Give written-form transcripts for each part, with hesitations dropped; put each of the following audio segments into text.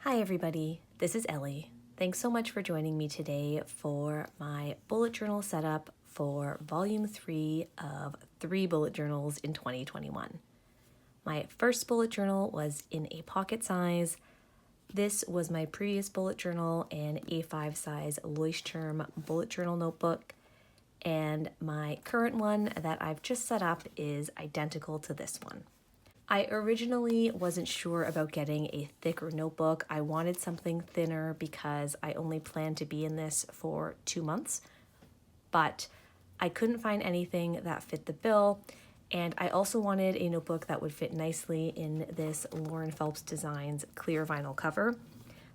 Hi everybody, this is Ellie. Thanks so much for joining me today for my bullet journal setup for volume 3 of 3 bullet journals in 2021. My first bullet journal was in a pocket size. This was my previous bullet journal, an A5 size Leuchtturm bullet journal notebook, and my current one that I've just set up is identical to this one. I originally wasn't sure about getting a thicker notebook. I wanted something thinner because I only planned to be in this for 2 months, but I couldn't find anything that fit the bill, and I also wanted a notebook that would fit nicely in this Lauren Phelps Designs clear vinyl cover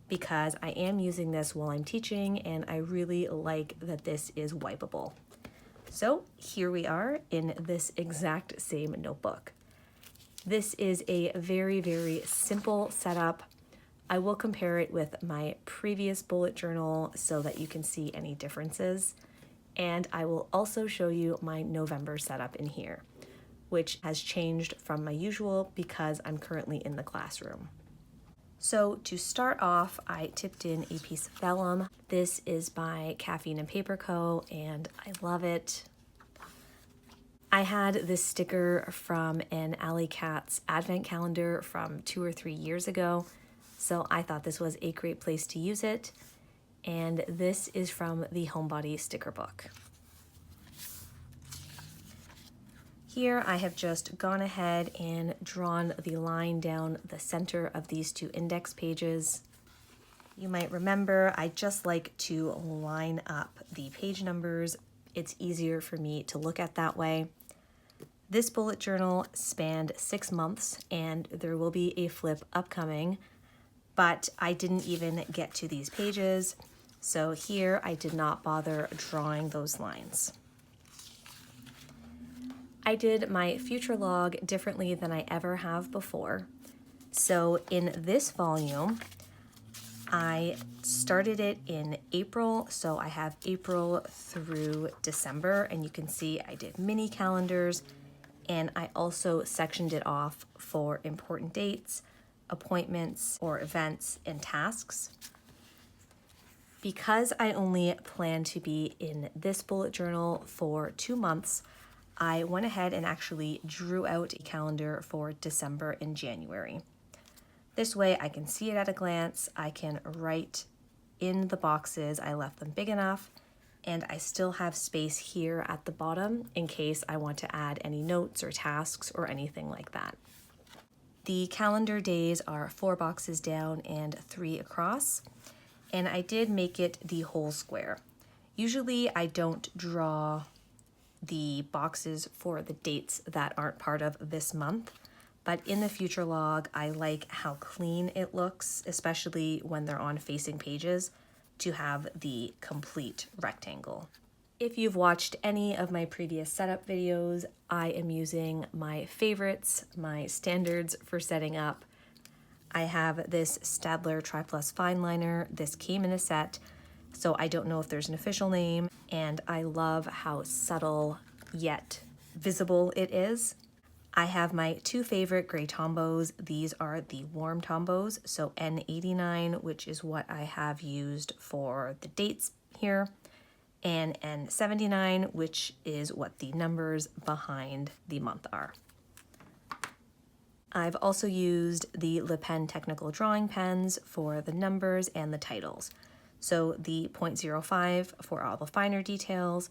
because I am using this while I'm teaching and I really like that this is wipeable. So here we are in this exact same notebook. This is a very, very simple setup. I will compare it with my previous bullet journal so that you can see any differences. And I will also show you my November setup in here, which has changed from my usual because I'm currently in the classroom. So to start off, I tipped in a piece of vellum. This is by Caffeine and Paper Co. and I love it. I had this sticker from an Alley Cat's advent calendar from 2 or 3 years ago, so I thought this was a great place to use it. And this is from the Homebody sticker book. Here I have just gone ahead and drawn the line down the center of these 2 index pages. You might remember I just like to line up the page numbers. It's easier for me to look at that way. This bullet journal spanned 6 months and there will be a flip upcoming, but I didn't even get to these pages. So here I did not bother drawing those lines. I did my future log differently than I ever have before. So in this volume, I started it in April, so I have April through December, and you can see I did mini calendars, and I also sectioned it off for important dates, appointments, or events and tasks. Because I only plan to be in this bullet journal for 2 months, I went ahead and actually drew out a calendar for December and January. This way I can see it at a glance, I can write in the boxes, I left them big enough, and I still have space here at the bottom in case I want to add any notes or tasks or anything like that. The calendar days are 4 boxes down and 3 across, and I did make it the whole square. Usually I don't draw the boxes for the dates that aren't part of this month, but in the future log, I like how clean it looks, especially when they're on facing pages, to have the complete rectangle. If you've watched any of my previous setup videos, I am using my favorites, my standards for setting up. I have this Staedtler Triplus Fineliner. This came in a set, so I don't know if there's an official name, and I love how subtle yet visible it is. I have my 2 favorite gray Tombows. These are the warm Tombows, so N89, which is what I have used for the dates here, and N79, which is what the numbers behind the month are. I've also used the Le Pen technical drawing pens for the numbers and the titles. So the 0.05 for all the finer details,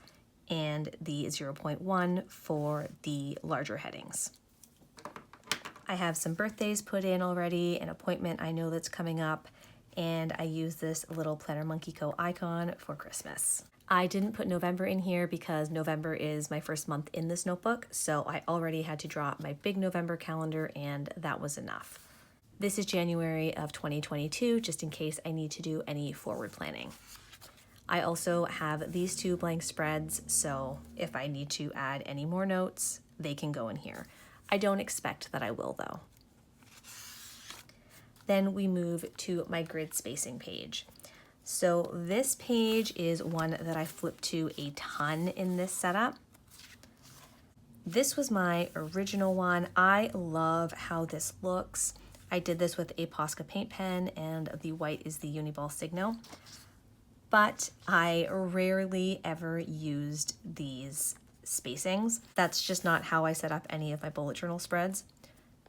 and the 0.1 for the larger headings. I have some birthdays put in already, an appointment I know that's coming up, and I use this little PlannerMonkeyCo icon for Christmas. I didn't put November in here because November is my first month in this notebook, so I already had to draw my big November calendar and that was enough. This is January of 2022, just in case I need to do any forward planning. I also have these 2 blank spreads, so if I need to add any more notes, they can go in here. I don't expect that I will though. Then we move to my grid spacing page. So this page is one that I flipped to a ton in this setup. This was my original one. I love how this looks. I did this with a Posca Paint Pen, and the white is the Uni-Ball Signo. But I rarely ever used these spacings. That's just not how I set up any of my bullet journal spreads.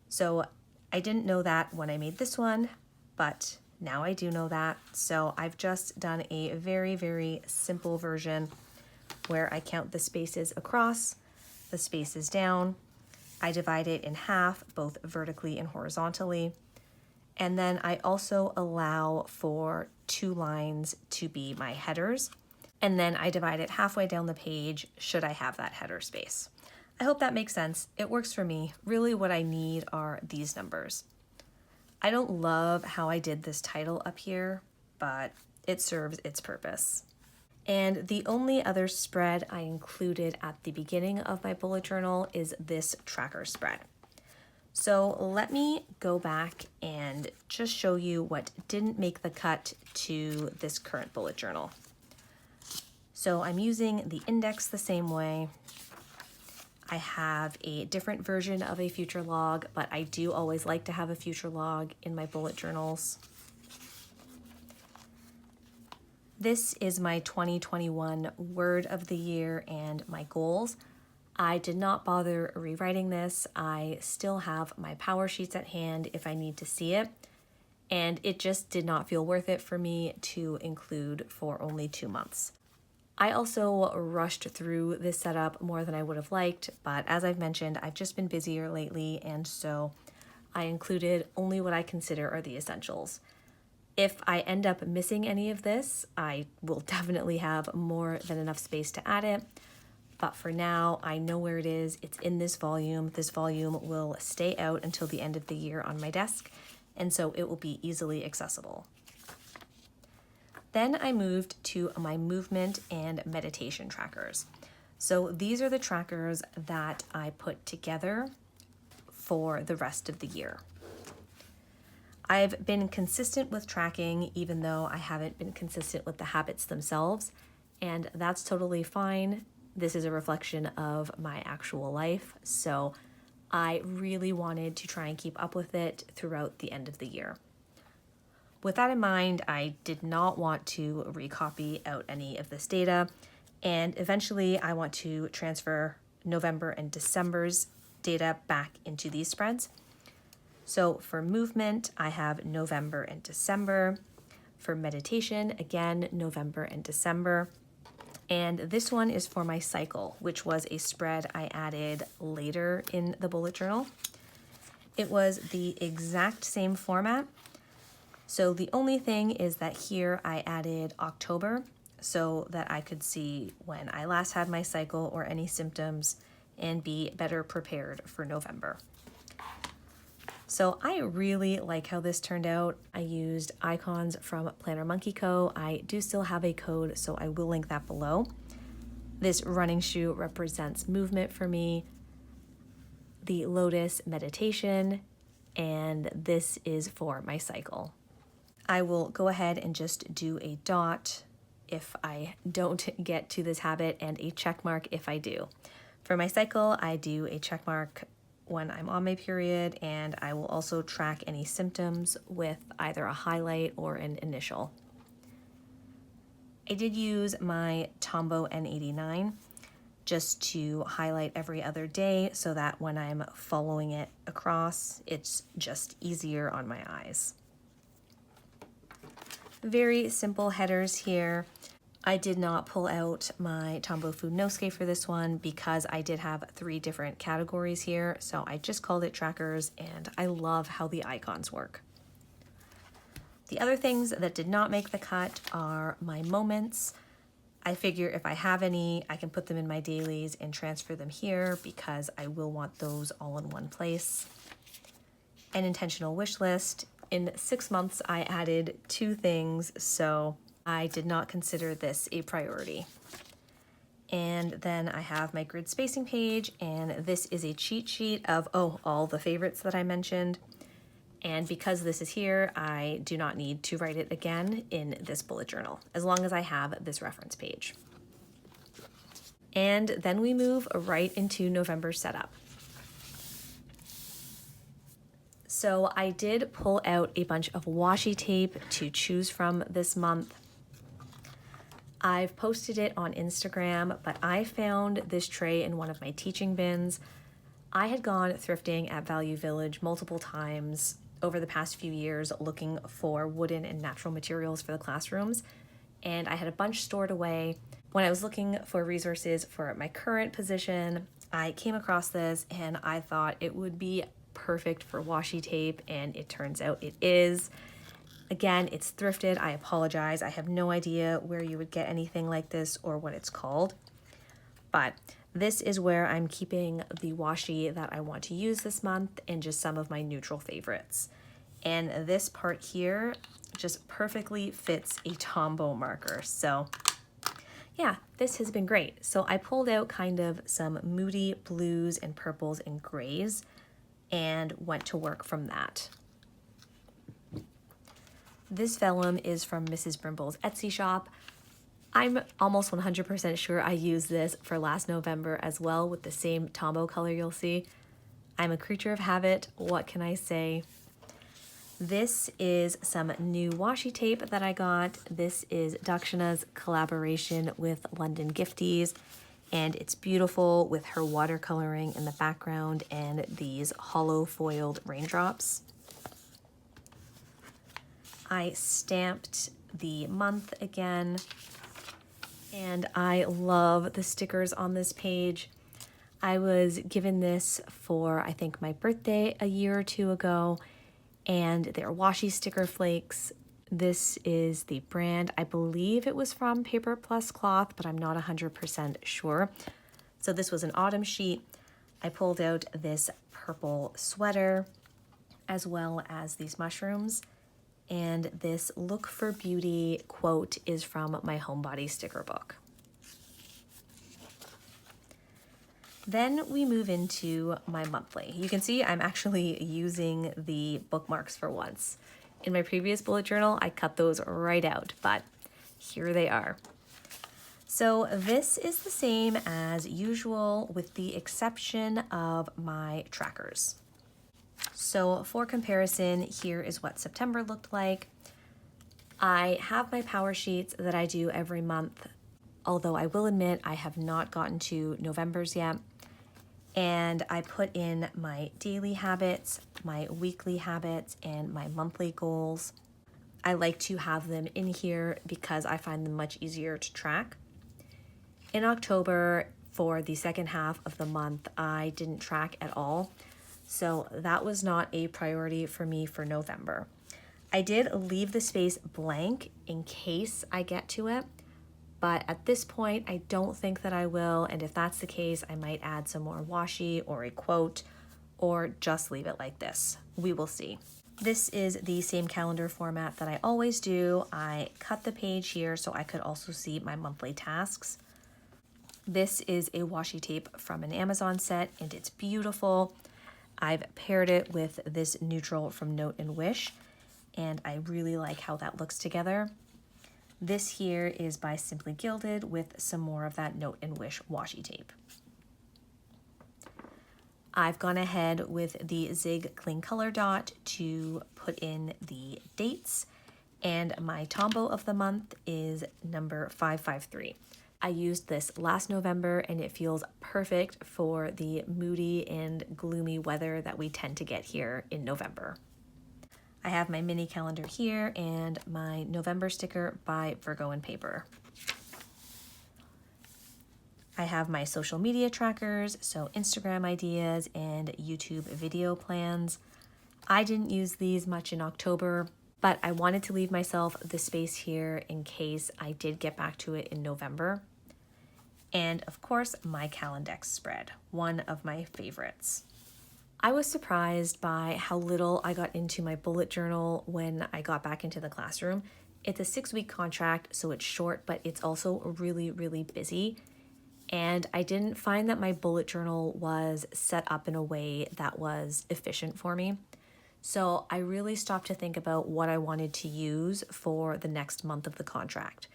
So I didn't know that when I made this one, but now I do know that. So I've just done a very, very simple version where I count the spaces across, the spaces down. I divide it in half, both vertically and horizontally. And then I also allow for 2 lines to be my headers. And then I divide it halfway down the page should I have that header space. I hope that makes sense. It works for me. Really what I need are these numbers. I don't love how I did this title up here, but it serves its purpose. And the only other spread I included at the beginning of my bullet journal is this tracker spread. So let me go back and just show you what didn't make the cut to this current bullet journal. So I'm using the index the same way. I have a different version of a future log, but I do always like to have a future log in my bullet journals. This is my 2021 word of the year and my goals. I did not bother rewriting this. I still have my PowerSheets at hand if I need to see it, and it just did not feel worth it for me to include for only 2 months. I also rushed through this setup more than I would have liked, but as I've mentioned, I've just been busier lately, and so I included only what I consider are the essentials. If I end up missing any of this, I will definitely have more than enough space to add it. But for now, I know where it is. It's in this volume. This volume will stay out until the end of the year on my desk, and so it will be easily accessible. Then I moved to my movement and meditation trackers. So these are the trackers that I put together for the rest of the year. I've been consistent with tracking, even though I haven't been consistent with the habits themselves, and that's totally fine. This is a reflection of my actual life, so I really wanted to try and keep up with it throughout the end of the year. With that in mind, I did not want to recopy out any of this data, and eventually I want to transfer November and December's data back into these spreads. So for movement, I have November and December. For meditation, again, November and December. And this one is for my cycle, which was a spread I added later in the bullet journal. It was the exact same format. So the only thing is that here I added October so that I could see when I last had my cycle or any symptoms and be better prepared for November. So I really like how this turned out. I used icons from PlannerMonkeyCo. I do still have a code, so I will link that below. This running shoe represents movement for me, the lotus meditation, and this is for my cycle. I will go ahead and just do a dot if I don't get to this habit and a check mark if I do. For my cycle, I do a check mark when I'm on my period, and I will also track any symptoms with either a highlight or an initial. I did use my Tombow N89 just to highlight every other day so that when I'm following it across, it's just easier on my eyes. Very simple headers here. I did not pull out my Tombow Food Nosuke for this one because I did have 3 different categories here, so I just called it trackers, and I love how the icons work. The other things that did not make the cut are my moments. I figure if I have any, I can put them in my dailies and transfer them here because I will want those all in one place. An intentional wish list. In 6 months, I added 2 things, so I did not consider this a priority. And then I have my grid spacing page, and this is a cheat sheet of, all the favorites that I mentioned. And because this is here, I do not need to write it again in this bullet journal, as long as I have this reference page. And then we move right into November setup. So I did pull out a bunch of washi tape to choose from this month. I've posted it on Instagram, but I found this tray in one of my teaching bins. I had gone thrifting at Value Village multiple times over the past few years looking for wooden and natural materials for the classrooms, and I had a bunch stored away. When I was looking for resources for my current position, I came across this and I thought it would be perfect for washi tape, and it turns out it is. Again, it's thrifted. I apologize. I have no idea where you would get anything like this or what it's called. But this is where I'm keeping the washi that I want to use this month and just some of my neutral favorites. And this part here just perfectly fits a Tombow marker. So yeah, this has been great. So I pulled out kind of some moody blues and purples and grays and went to work from that. This vellum is from Mrs. Brimble's Etsy shop. I'm almost 100% sure I used this for last November as well with the same Tombow color you'll see. I'm a creature of habit, what can I say? This is some new washi tape that I got. This is Dakshana's collaboration with London Gifties, and it's beautiful with her watercoloring in the background and these hollow foiled raindrops. I stamped the month again, and I love the stickers on this page. I was given this for, I think, my birthday a year or two ago, and they're washi sticker flakes. This is the brand. I believe it was from Paper Plus Cloth, but I'm not 100% sure. So this was an autumn sheet. I pulled out this purple sweater as well as these mushrooms. And this Look for Beauty quote is from my Homebody sticker book. Then we move into my monthly. You can see I'm actually using the bookmarks for once. In my previous bullet journal, I cut those right out, but here they are. So this is the same as usual with the exception of my trackers. So for comparison, here is what September looked like. I have my PowerSheets that I do every month, although I will admit I have not gotten to November's yet. And I put in my daily habits, my weekly habits, and my monthly goals. I like to have them in here because I find them much easier to track. In October, for the second half of the month, I didn't track at all. So that was not a priority for me for November. I did leave the space blank in case I get to it, but at this point, I don't think that I will. And if that's the case, I might add some more washi or a quote, or just leave it like this. We will see. This is the same calendar format that I always do. I cut the page here so I could also see my monthly tasks. This is a washi tape from an Amazon set, and it's beautiful. I've paired it with this neutral from Note and Wish, and I really like how that looks together. This here is by Simply Gilded with some more of that Note and Wish washi tape. I've gone ahead with the Zig Cling Color Dot to put in the dates, and my Tombow of the month is number 553. I used this last November and it feels perfect for the moody and gloomy weather that we tend to get here in November. I have my mini calendar here and my November sticker by Virgo and Paper. I have my social media trackers, so Instagram ideas and YouTube video plans. I didn't use these much in October, but I wanted to leave myself the space here in case I did get back to it in November. And of course, my Calendex spread, one of my favorites. I was surprised by how little I got into my bullet journal when I got back into the classroom. It's a 6-week contract, so it's short, but it's also really, really busy. And I didn't find that my bullet journal was set up in a way that was efficient for me. So I really stopped to think about what I wanted to use for the next month of the contract.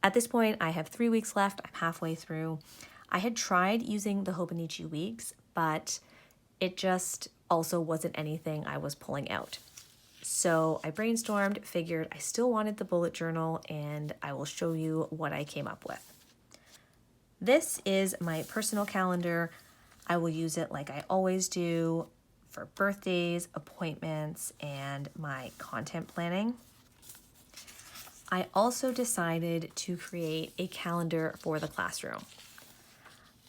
At this point, I have 3 weeks left. I'm halfway through. I had tried using the Hobonichi weeks, but it just also wasn't anything I was pulling out. So I brainstormed, figured I still wanted the bullet journal, and I will show you what I came up with. This is my personal calendar. I will use it like I always do for birthdays, appointments, and my content planning. I also decided to create a calendar for the classroom.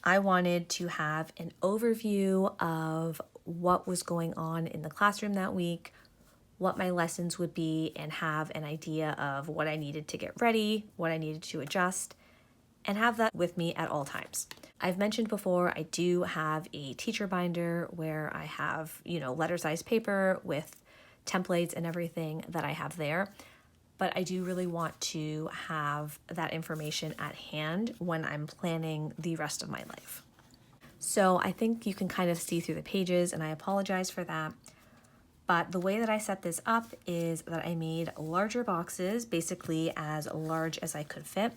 I wanted to have an overview of what was going on in the classroom that week, what my lessons would be, and have an idea of what I needed to get ready, what I needed to adjust, and have that with me at all times. I've mentioned before, I do have a teacher binder where I have, letter-sized paper with templates and everything that I have there. But I do really want to have that information at hand when I'm planning the rest of my life. So I think you can kind of see through the pages, and I apologize for that. But the way that I set this up is that I made larger boxes, basically as large as I could fit.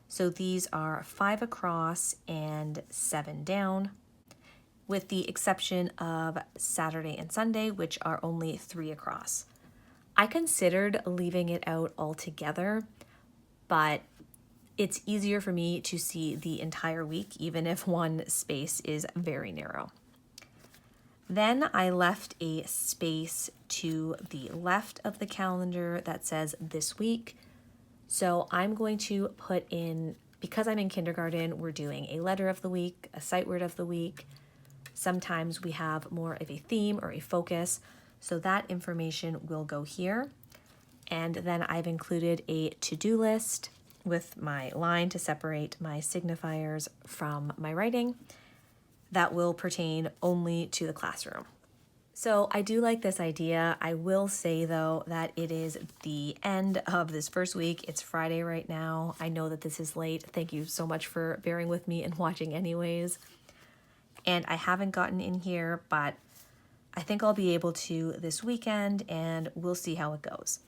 So these are 5 across and 7 down, with the exception of Saturday and Sunday, which are only 3 across. I considered leaving it out altogether, but it's easier for me to see the entire week, even if one space is very narrow. Then I left a space to the left of the calendar that says this week. So I'm going to put in, because I'm in kindergarten, we're doing a letter of the week, a sight word of the week. Sometimes we have more of a theme or a focus. So that information will go here. And then I've included a to-do list with my line to separate my signifiers from my writing that will pertain only to the classroom. So I do like this idea. I will say though that it is the end of this first week. It's Friday right now. I know that this is late. Thank you so much for bearing with me and watching anyways. And I haven't gotten in here, but I think I'll be able to this weekend, and we'll see how it goes.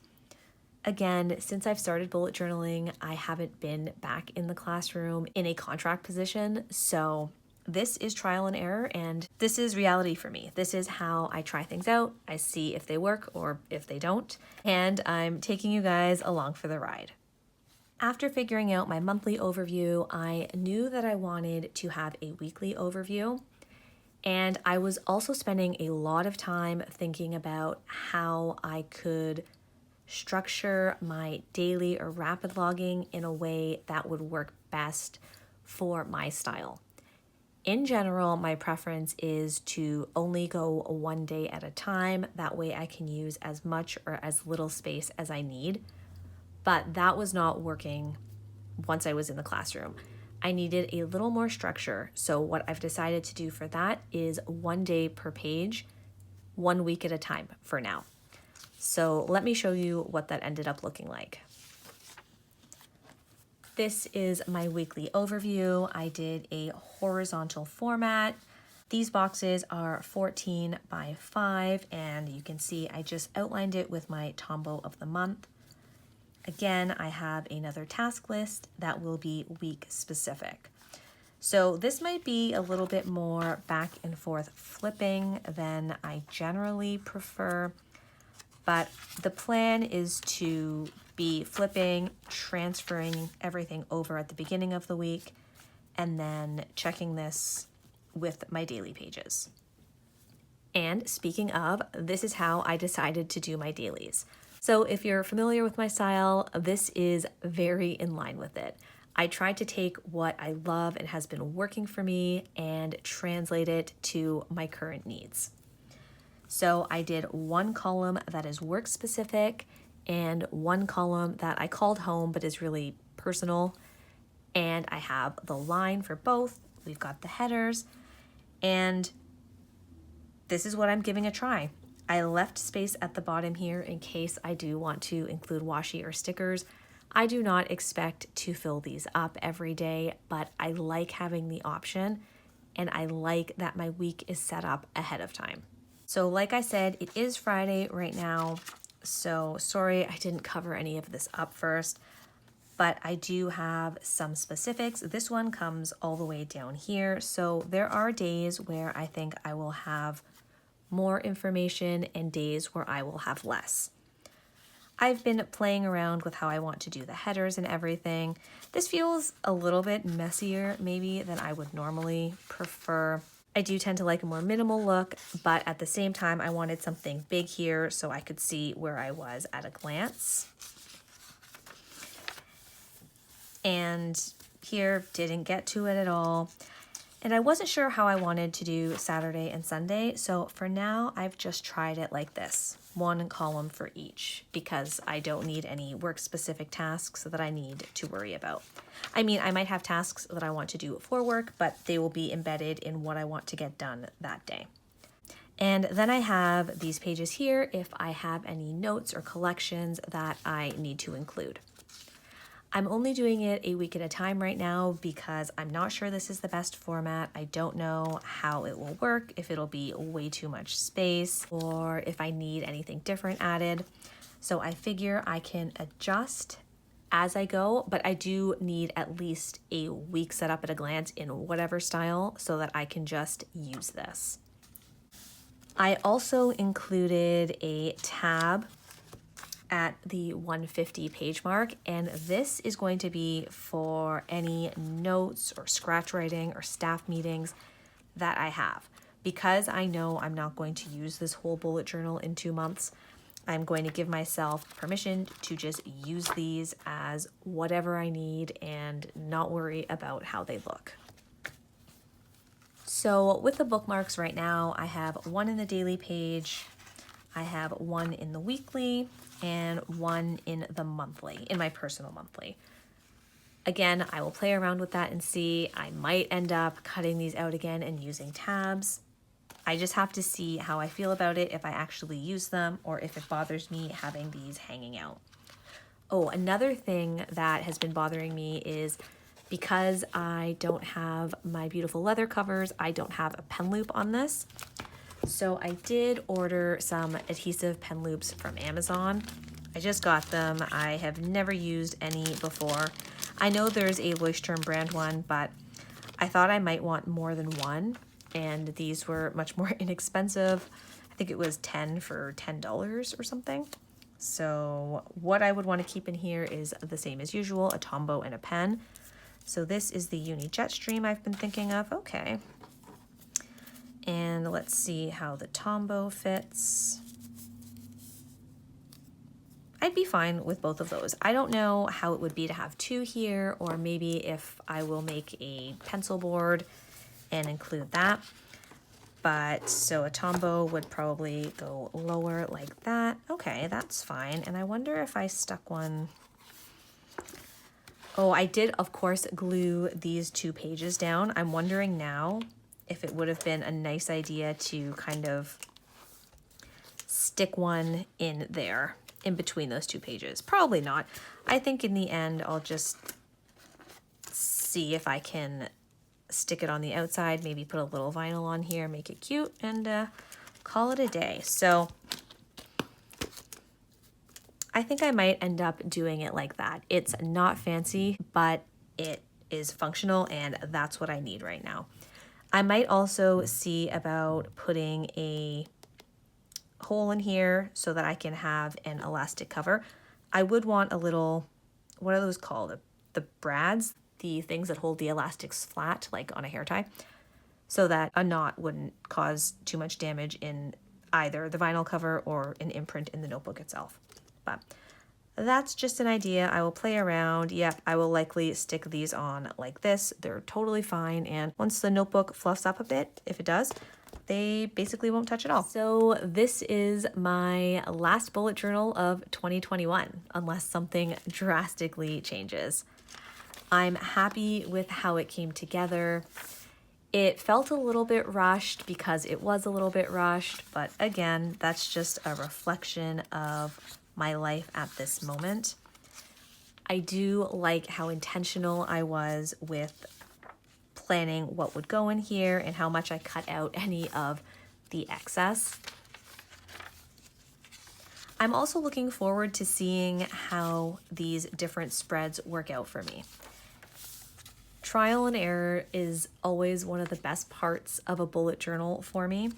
Again, since I've started bullet journaling, I haven't been back in the classroom in a contract position, so this is trial and error, and this is reality for me. This is how I try things out. I see if they work or if they don't, and I'm taking you guys along for the ride. After figuring out my monthly overview, I knew that I wanted to have a weekly overview. And I was also spending a lot of time thinking about how I could structure my daily or rapid logging in a way that would work best for my style. In general, my preference is to only go one day at a time. That way I can use as much or as little space as I need. But that was not working once I was in the classroom. I needed a little more structure. So what I've decided to do for that is 1 day per page, 1 week at a time for now. So let me show you what that ended up looking like. This is my weekly overview. I did a horizontal format. These boxes are 14 by 5, and you can see I just outlined it with my Tombow of the month. Again, I have another task list that will be week specific. So this might be a little bit more back and forth flipping than I generally prefer, but the plan is to be flipping, transferring everything over at the beginning of the week, and then checking this with my daily pages. And speaking of, this is how I decided to do my dailies. So if you're familiar with my style, this is very in line with it. I tried to take what I love and has been working for me and translate it to my current needs. So I did one column that is work specific and one column that I called home but is really personal. And I have the line for both. We've got the headers, and this is what I'm giving a try. I left space at the bottom here in case I do want to include washi or stickers. I do not expect to fill these up every day, but I like having the option, and I like that my week is set up ahead of time. So like I said, it is Friday right now, so sorry I didn't cover any of this up first, but I do have some specifics. This one comes all the way down here, so there are days where I think I will have more information and days where I will have less. I've been playing around with how I want to do the headers and everything. This feels a little bit messier maybe than I would normally prefer. I do tend to like a more minimal look, but at the same time, I wanted something big here so I could see where I was at a glance. And here, didn't get to it at all. And I wasn't sure how I wanted to do Saturday and Sunday, so for now, I've just tried it like this, one column for each, because I don't need any work-specific tasks that I need to worry about. I mean, I might have tasks that I want to do for work, but they will be embedded in what I want to get done that day. And then I have these pages here if I have any notes or collections that I need to include. I'm only doing it a week at a time right now because I'm not sure this is the best format. I don't know how it will work, if it'll be way too much space, or if I need anything different added. So I figure I can adjust as I go, but I do need at least a week set up at a glance in whatever style so that I can just use this. I also included a tab at the 150 page mark, and this is going to be for any notes or scratch writing or staff meetings that I have. Because I know I'm not going to use this whole bullet journal in 2 months, I'm going to give myself permission to just use these as whatever I need and not worry about how they look. So with the bookmarks right now, I have one in the daily page, I have one in the weekly, and one in the monthly, in my personal monthly. Again, I will play around with that and see. I might end up cutting these out again and using tabs. I just have to see how I feel about it, if I actually use them or if it bothers me having these hanging out. Oh, another thing that has been bothering me is because I don't have my beautiful leather covers, I don't have a pen loop on this. So I did order some adhesive pen loops from Amazon. I just got them. I have never used any before. I know there's a Leuchtturm brand one, but I thought I might want more than one, and these were much more inexpensive. I think it was 10 for $10 or something. So what I would want to keep in here is the same as usual, a Tombow and a pen. So this is the Uni Jetstream I've been thinking of. Okay. And let's see how the Tombow fits. I'd be fine with both of those. I don't know how it would be to have two here, or maybe if I will make a pencil board and include that. But so a Tombow would probably go lower like that. Okay, that's fine. And I wonder if I stuck one. Oh, I did, of course, glue these 2 pages down. I'm wondering now if it would have been a nice idea to kind of stick one in there, in between those 2 pages. Probably not. I think in the end, I'll just see if I can stick it on the outside, maybe put a little vinyl on here, make it cute, and call it a day. So I think I might end up doing it like that. It's not fancy, but it is functional, and that's what I need right now. I might also see about putting a hole in here so that I can have an elastic cover. I would want a little, what are those called? The brads, the things that hold the elastics flat, like on a hair tie, so that a knot wouldn't cause too much damage in either the vinyl cover or an imprint in the notebook itself. But that's just an idea. I will play around. Yep, I will likely stick these on like this. They're totally fine. And once the notebook fluffs up a bit, if it does, they basically won't touch at all. So this is my last bullet journal of 2021, unless something drastically changes. I'm happy with how it came together. It felt a little bit rushed because it was a little bit rushed, but again, that's just a reflection of my life at this moment. I do like how intentional I was with planning what would go in here and how much I cut out any of the excess. I'm also looking forward to seeing how these different spreads work out for me. Trial and error is always one of the best parts of a bullet journal for me.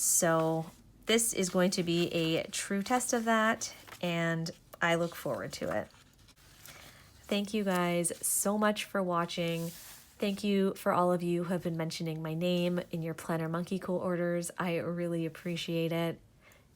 So this is going to be a true test of that, and I look forward to it. Thank you guys so much for watching. Thank you for all of you who have been mentioning my name in your PlannerMonkeyCo orders. I really appreciate it.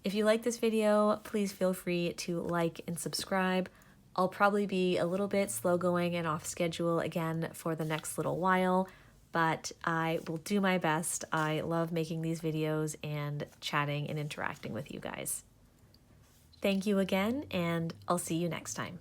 If you like this video, please feel free to like and subscribe. I'll probably be a little bit slow going and off schedule again for the next little while, but I will do my best. I love making these videos and chatting and interacting with you guys. Thank you again, and I'll see you next time.